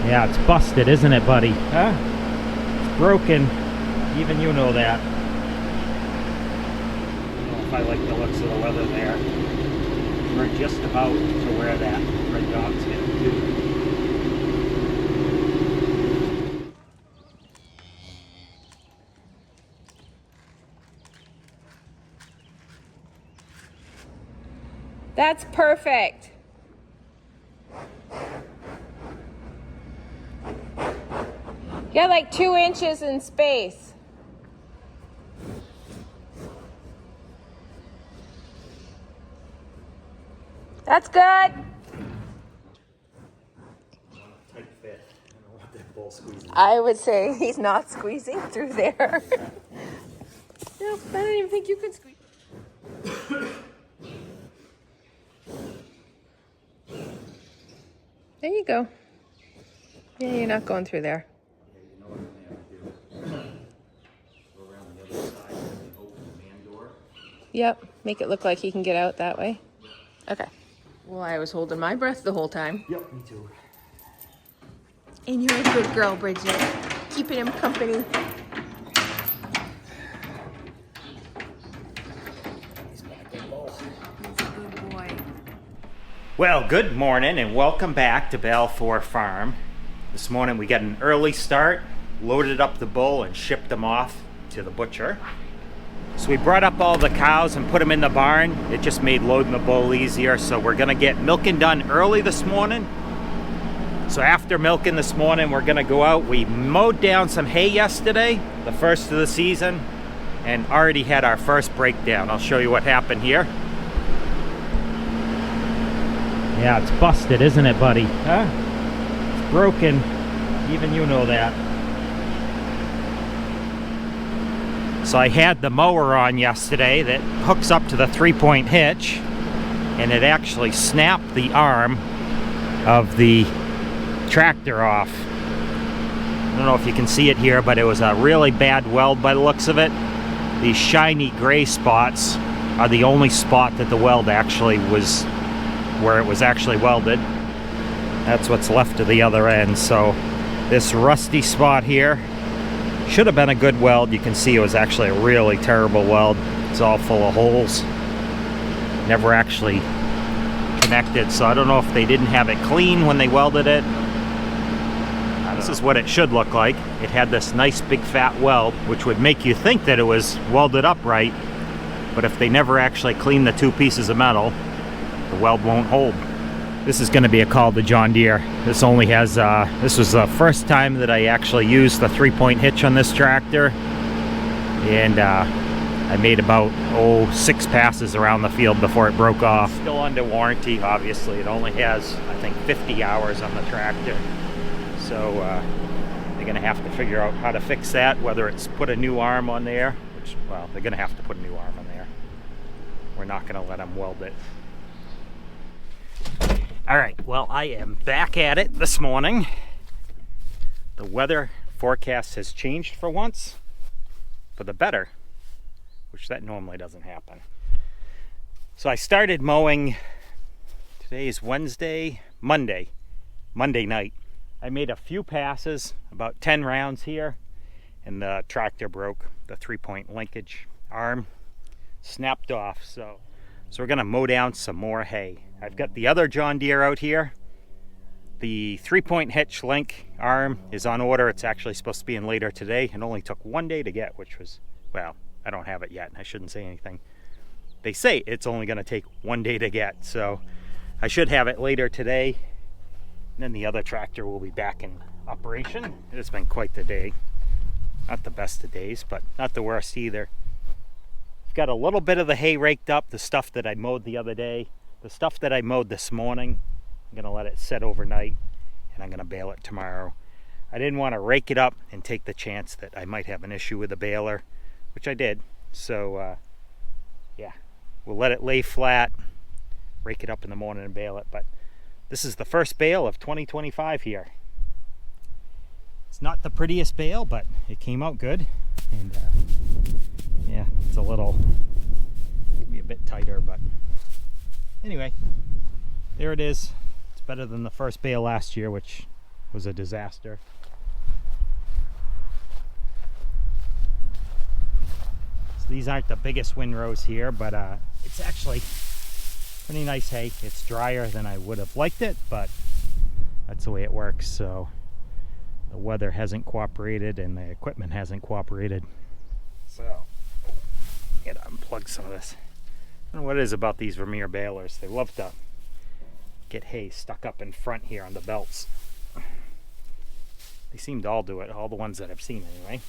Yeah, it's busted, isn't it, buddy? Huh? It's broken. Even you know that. I don't know if I like the looks of the weather there. We're just about to where that red dog's getting to. That's perfect. You got like 2 inches in space. That's good. Tight fit. I don't want that bull squeezing. I would say he's not squeezing through there. No, I don't even think you could squeeze. There you go. Yeah, you're not going through there. Yeah, you know what I'm gonna have to do. Go around the other side and open the man door. Yep, make it look like he can get out that way. Okay. Well, I was holding my breath the whole time. Yep, me too. And you're a good girl, Bridget. Keeping him company. He's been a good bull. He's a good boy. Well, good morning and welcome back to Balfour Farm. This morning we got an early start, loaded up the bull and shipped them off to the butcher. So we brought up all the cows and put them in the barn. It just made loading the bull easier, so we're gonna get milking done early this morning. So after milking this morning, we're gonna go out. We mowed down some hay yesterday, the first of the season, and already had our first breakdown. I'll show you what happened here. Yeah, it's busted, isn't it, buddy? Huh? It's broken. Even you know that. So I had the mower on yesterday that hooks up to the 3-point hitch, and it actually snapped the arm of the tractor off. I don't know if you can see it here, but it was a really bad weld by the looks of it. These shiny gray spots are the only spot that the weld actually was, where it was actually welded. That's what's left of the other end. So this rusty spot here should have been a good weld. You can see it was actually a really terrible weld. It's all full of holes. Never actually connected. So I don't know if they didn't have it clean when they welded it. This is what it should look like. It had this nice big fat weld, which would make you think that it was welded up right. But if they never actually clean the two pieces of metal, the weld won't hold. This is going to be a call to John Deere. This only has, this was the first time that I actually used the 3-point hitch on this tractor. And I made about, 6 passes around the field before it broke off. Still under warranty, obviously. It only has, I think, 50 hours on the tractor. So they're going to have to figure out how to fix that, whether it's put a new arm on there, which, well, they're going to have to put a new arm on there. We're not going to let them weld it. All right, well, I am back at it this morning. The weather forecast has changed for once, for the better, which that normally doesn't happen. So I started mowing, today is Wednesday, Monday night. I made a few passes, about 10 rounds here, and the tractor broke. The 3-point linkage arm snapped off, so we're gonna mow down some more hay. I've got the other John Deere out here. The 3-point hitch link arm is on order. It's actually supposed to be in later today. It only took 1 day to get, which was, well, I don't have it yet. I shouldn't say anything. They say it's only gonna take 1 day to get, so I should have it later today. And then the other tractor will be back in operation. It's been quite the day. Not the best of days, but not the worst either. Got a little bit of the hay raked up, the stuff that I mowed the other day. The stuff that I mowed this morning, I'm gonna let it set overnight and I'm gonna bale it tomorrow. I didn't want to rake it up and take the chance that I might have an issue with the baler, which I did. So yeah, we'll let it lay flat, rake it up in the morning and bale it. But this is the first bale of 2025 here. It's not the prettiest bale, but it came out good. And yeah, it's a little, could be a bit tighter, but anyway, there it is. It's better than the first bale last year, which was a disaster. So these aren't the biggest windrows here, but it's actually pretty nice hay. It's drier than I would have liked it, but that's the way it works. So the weather hasn't cooperated and the equipment hasn't cooperated. So I gotta unplug some of this. I don't know what it is about these Vermeer balers. They love to get hay stuck up in front here on the belts. They seem to all do it, all the ones that I've seen anyway.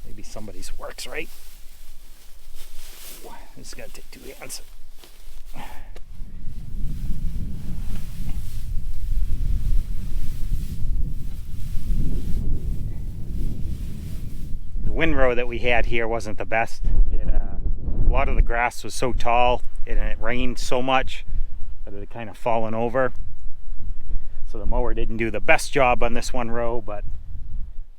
Maybe somebody's works right. This is gonna take 2 hands. The windrow that we had here wasn't the best. A lot of the grass was so tall and it rained so much that it had kind of fallen over. So the mower didn't do the best job on this one row, but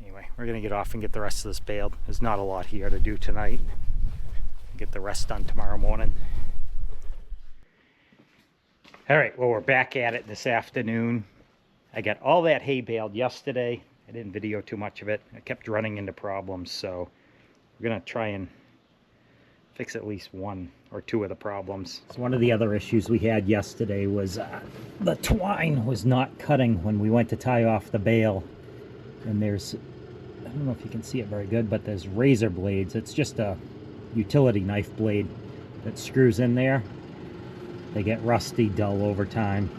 anyway, we're gonna get off and get the rest of this baled. There's not a lot here to do tonight. Get the rest done tomorrow morning. All right, well, we're back at it this afternoon. I got all that hay baled yesterday. I didn't video too much of it. I kept running into problems, so we're gonna try and fix at least 1 or 2 of the problems. So one of the other issues we had yesterday was the twine was not cutting when we went to tie off the bale. And there's, I don't know if you can see it very good, but there's razor blades. It's just a utility knife blade that screws in there. They get rusty, dull over time.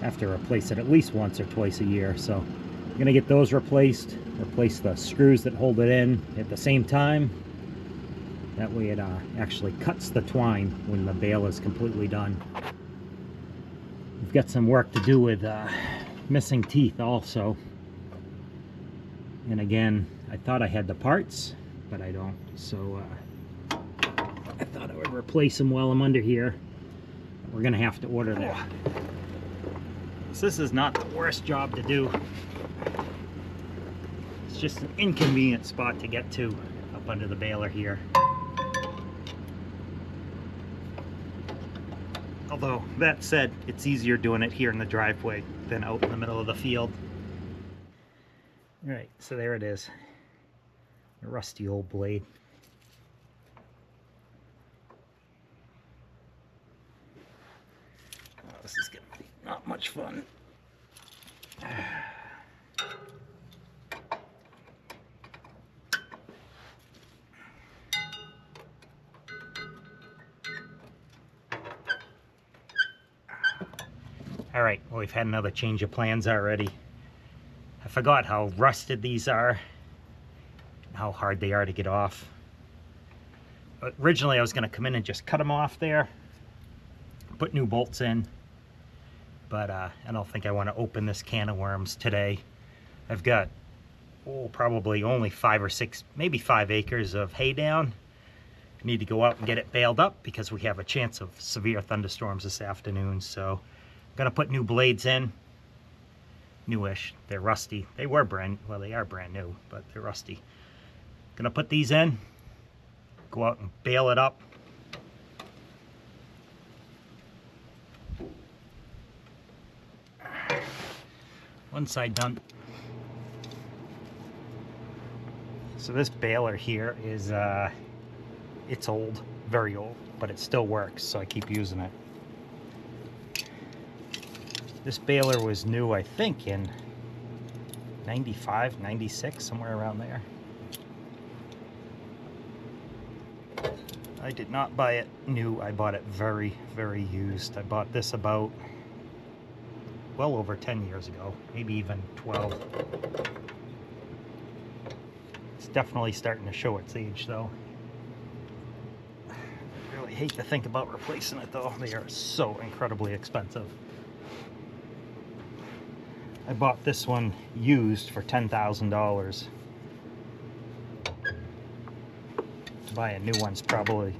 I have to replace it at least once or twice a year. So I'm gonna get those replaced, replace the screws that hold it in at the same time. That way it actually cuts the twine when the bale is completely done. We've got some work to do with missing teeth also. And again, I thought I had the parts, but I don't. So I thought I would replace them while I'm under here. We're gonna have to order that. So this is not the worst job to do. It's just an inconvenient spot to get to up under the baler here. Although, that said, it's easier doing it here in the driveway than out in the middle of the field. Alright, so there it is. A rusty old blade. Oh, this is going to be not much fun. Alright, well, we've had another change of plans already. I forgot how rusted these are, and how hard they are to get off. But originally I was going to come in and just cut them off there, put new bolts in, but I don't think I want to open this can of worms today. I've got, probably only 5 or 6, maybe 5 acres of hay down. I need to go out and get it baled up because we have a chance of severe thunderstorms this afternoon, so gonna put new blades in. Newish. They're rusty. They were well, they are brand new, but they're rusty. Gonna put these in, go out and bale it up. One side done. So this baler here is it's old, very old, but it still works, so I keep using it. This baler was new, I think, in 95, 96, somewhere around there. I did not buy it new. I bought it very, very used. I bought this about, well over 10 years ago, maybe even 12. It's definitely starting to show its age, though. I really hate to think about replacing it, though. They are so incredibly expensive. I bought this one used for $10,000. To buy a new one's probably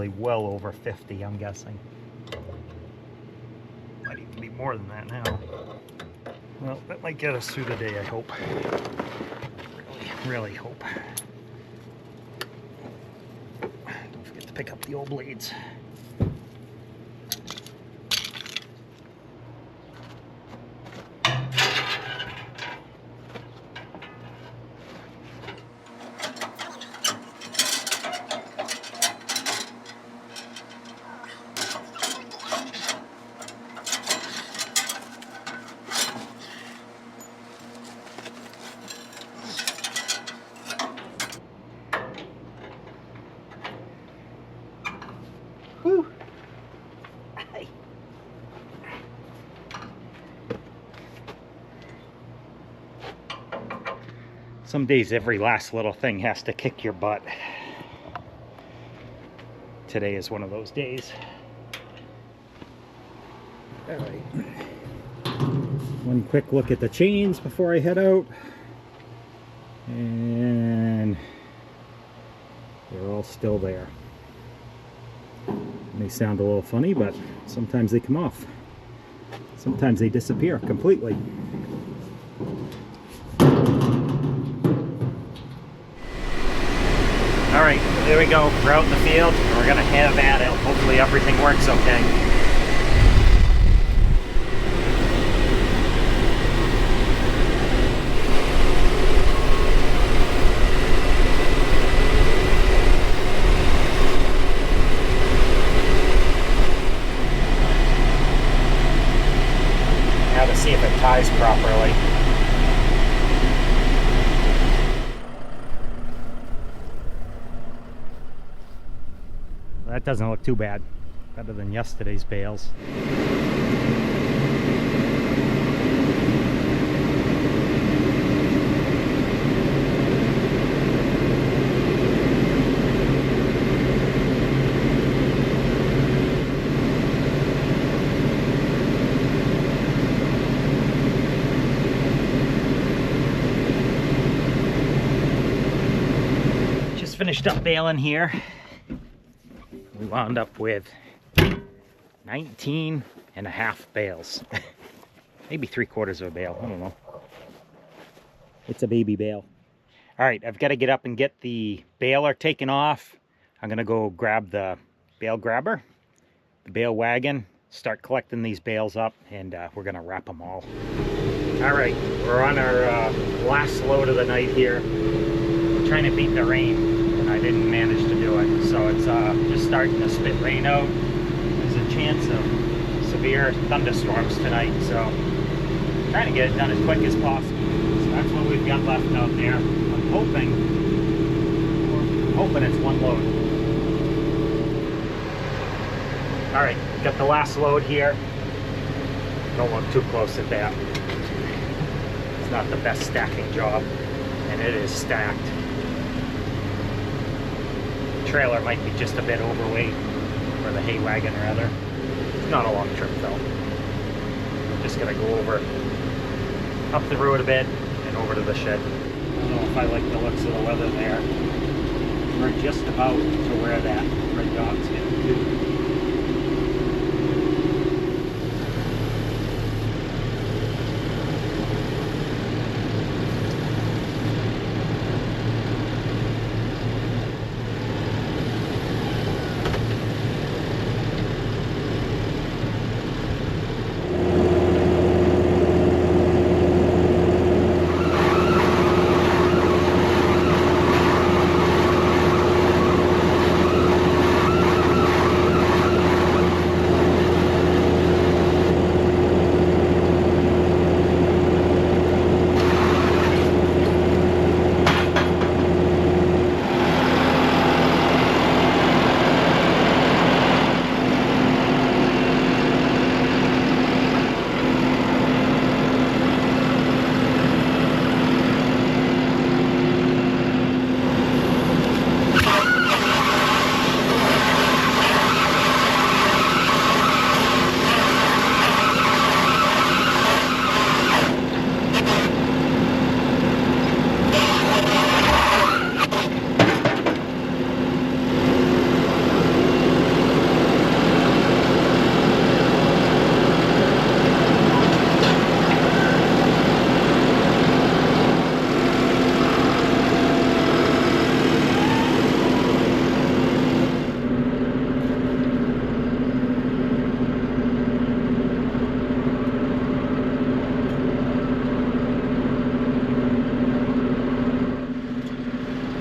well over 50, I'm guessing. Might even be more than that now. Well, that might get us through the day, I hope. Really, really hope. Don't forget to pick up the old blades. Some days every last little thing has to kick your butt. Today is one of those days. All right. One quick look at the chains before I head out. And they're all still there. They sound a little funny, but sometimes they come off. Sometimes they disappear completely. Alright, there we go. We're out in the field and we're going to have at it. Hopefully everything works okay. Now to see if it ties properly. That doesn't look too bad. Better than yesterday's bales. Just finished up baling here. We wound up with 19 and a half bales. Maybe 3/4 of a bale, I don't know. It's a baby bale. All right, I've got to get up and get the baler taken off. I'm gonna go grab the bale grabber, the bale wagon, start collecting these bales up, and we're gonna wrap them all. All right, we're on our last load of the night here. We're trying to beat the rain. I didn't manage to do it, so it's just starting to spit rain out. There's a chance of severe thunderstorms tonight, so I'm trying to get it done as quick as possible. So that's what we've got left out there. I'm hoping it's one load. All right, got the last load here. Don't look too close at that. It's not the best stacking job, and it is stacked. Trailer might be just a bit overweight, or the hay wagon rather. It's not a long trip though. Just gonna go over up the road a bit and over to the shed. I don't know if I like the looks of the weather there. We're just about to where that red dot's getting to.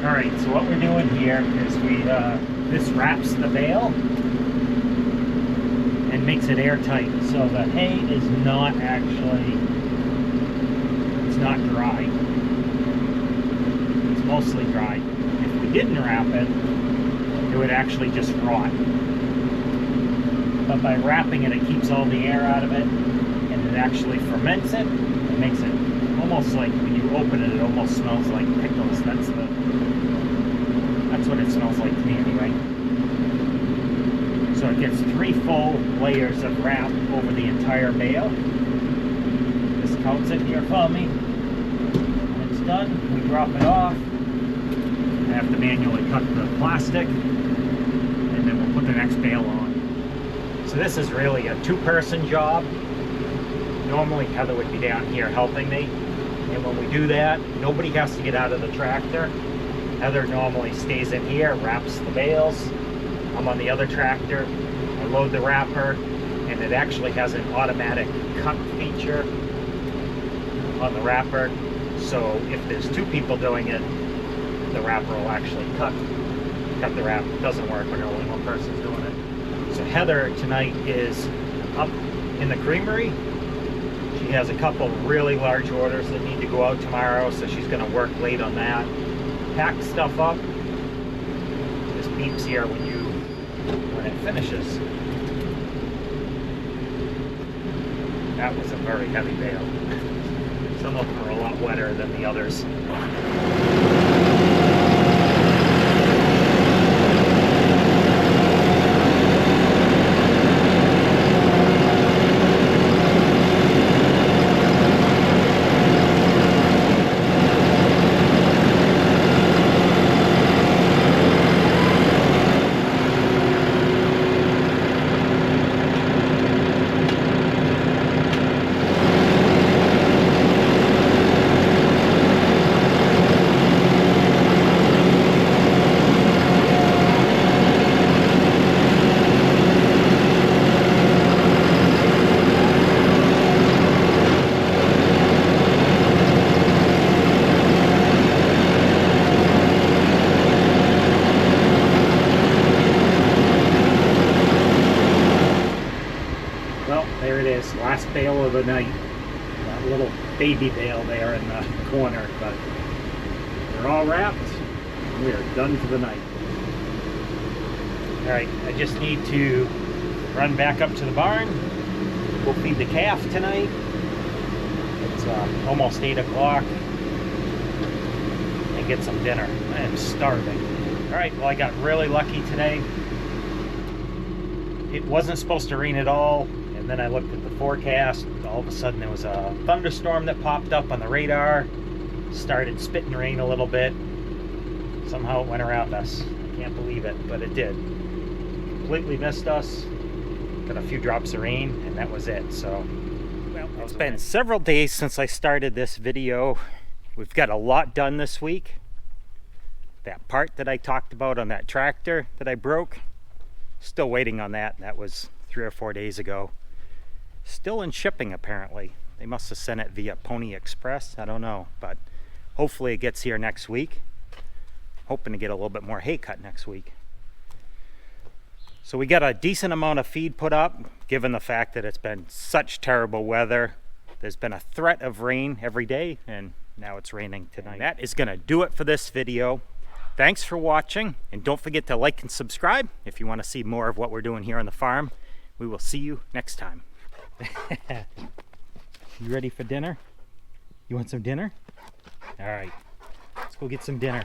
Alright, so what we're doing here is this wraps the bale and makes it airtight, so the hay is not actually, it's not dry. It's mostly dry. If we didn't wrap it, it would actually just rot. But by wrapping it, it keeps all the air out of it, and it actually ferments it. It makes it almost like when you open it, it almost smells like pickles. That's what it smells like to me anyway. So it gets 3 full layers of wrap over the entire bale. This counts it here for me. When it's done, we drop it off. I have to manually cut the plastic, and then we'll put the next bale on. So this is really a 2-person job. Normally Heather would be down here helping me, and when we do that, nobody has to get out of the tractor. Heather normally stays in here, wraps the bales. I'm on the other tractor. I load the wrapper, and it actually has an automatic cut feature on the wrapper. So if there's 2 people doing it, the wrapper will actually cut the wrap. It doesn't work when only 1 person's doing it. So Heather tonight is up in the creamery. She has a couple really large orders that need to go out tomorrow, so she's going to work late on that. Pack stuff up. This beeps here when it finishes. That was a very heavy bale. Some of them are a lot wetter than the others. There it is, last bale of the night. That little baby bale there in the corner, but they're all wrapped. We are done for the night. Alright, I just need to run back up to the barn. We'll feed the calf tonight. It's almost 8 o'clock. And get some dinner. I am starving. Alright, well I got really lucky today. It wasn't supposed to rain at all. And then I looked at the forecast. All of a sudden there was a thunderstorm that popped up on the radar. Started spitting rain a little bit. Somehow it went around us. I can't believe it, but it did. Completely missed us. Got a few drops of rain, and that was it. So, well, it's been several days since I started this video. We've got a lot done this week. That part that I talked about on that tractor that I broke, still waiting on that. That was 3 or 4 days ago. Still in shipping apparently. They must have sent it via Pony Express. I don't know, but hopefully it gets here next week. Hoping to get a little bit more hay cut next week. So we got a decent amount of feed put up, given the fact that it's been such terrible weather. There's been a threat of rain every day, and now it's raining tonight. That is going to do it for this video. Thanks for watching, and don't forget to like and subscribe if you want to see more of what we're doing here on the farm. We will see you next time. You ready for dinner? You want some dinner? All right, let's go get some dinner.